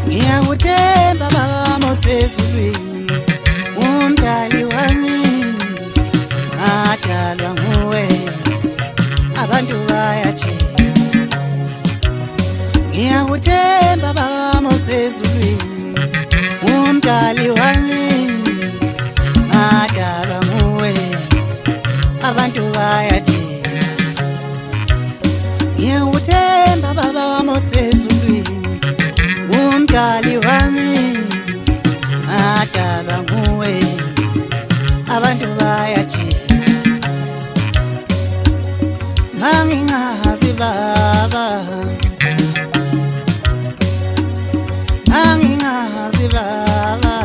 Ngiyakuthemba baba mosezulwini umdali wami ngadalwa nguwe abantu bayathi Ngiyakuthemba baba mosezulwini umdali wami ngadalwa nguwe abantu bayathi Ngiyakuthemba baba mosezulwini umdali wami ngadalwa nguwe abantu bayathi Ngangingazi baba Ngangingazi baba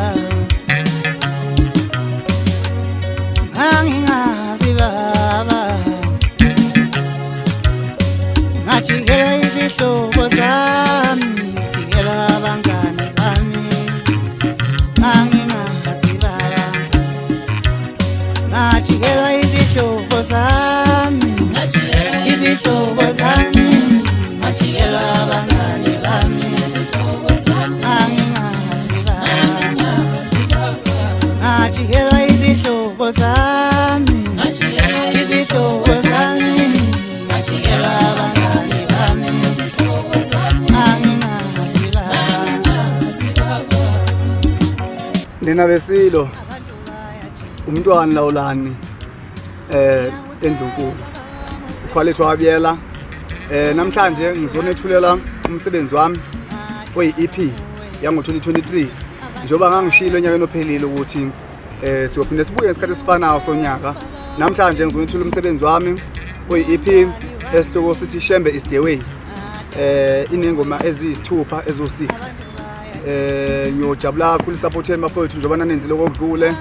Ngangingazi baba Ngajikela izihlobo zami jikela abangani bami Ngangingazi baba Ngajikela izihlobo zami izihlobo zami ngajikela abangani bami Ngangingazi baba Ngajikela izihlobo zami izihlobo zami ngajikela abangani bami Ngangingazi baba Nina besilo umntwana lawulani eNdlunkulu Quality wabiyela namhlanje ngizonethulela umsebenzi wami oyi-EP yango 2023 njoba ngangishilo enyakeni ophelile ukuthi siyophinda sibuye ngesikhathi esifanayo sonyaka namhlanje ngizonethula umsebenzi wami oyi-EP esihloko sithi Shembe is the way inengoma eziyisithupha ezo6 ngiyojabula kakhulu supporteni bafowethu njoba nanenzile kokudlule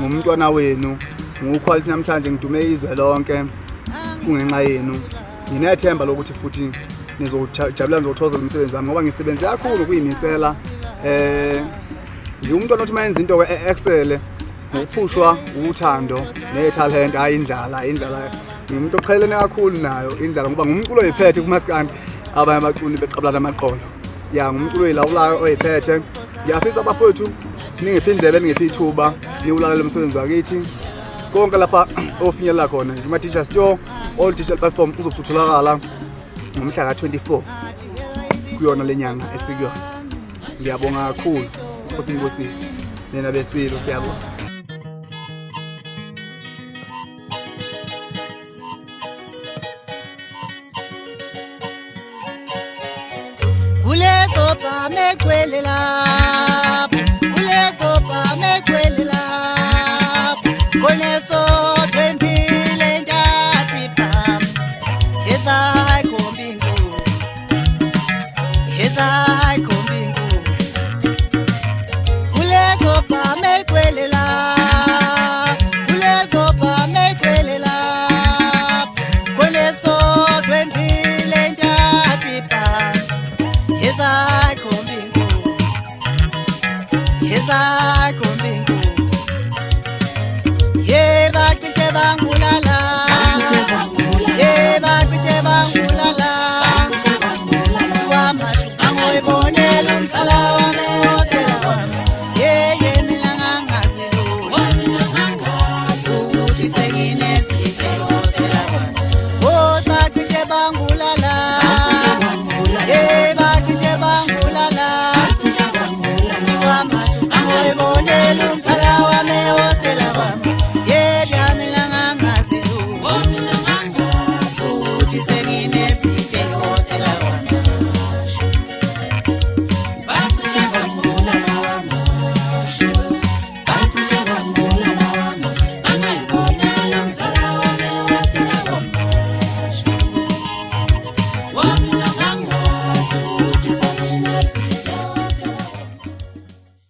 ngumntwana wenu nguquality namhlanje ngidume izwe lonke kungenxa yenu nginethemba lokuthi futhi nizojabula nizothokozela umsebenzi wami ngoba ngisebenze kakhulu kuyimisela ngiyumntwana othi mayenza into excel ngiphushwa uthando netalent hayi indlala ngimuntu oqhelene kakhulu nayo indlala ngoba ngumculo oyiphethe kumaskandi abanye abaculi beqablana amaqolo ya ngumculo oyilawulayo oyiphethe ngiyafisa abafowethu ningiphi indlela ningiphi ithuba niwulalela umsebenzi wakithi konke lapha ofinyelela khona kuma teacher store all digital platform uzokutholakala ngomhla ka24 kuyona lenyanga esikuyona ngiyabonga kakhulu Nkosini nina besilo siyabonga Kulesopa megwelela Kulesopa megwelela Koneso twempile ndathi pam Ezai kombingu Ezai kombingu Kulesopa megwelela Kulesopa megwelela Koneso twempile ndathi pam Ezai kombingu Ezai kombingu Yeba kishe bangulala Yeba kishe bangulala Wamashu angoyibonela umsala wami osela wami Yeye mina ngangazilu Ukuthi senginesithe osela wami Oba kishe bangulala Yeba kishe bangulala Wamashu angoyibonela umsala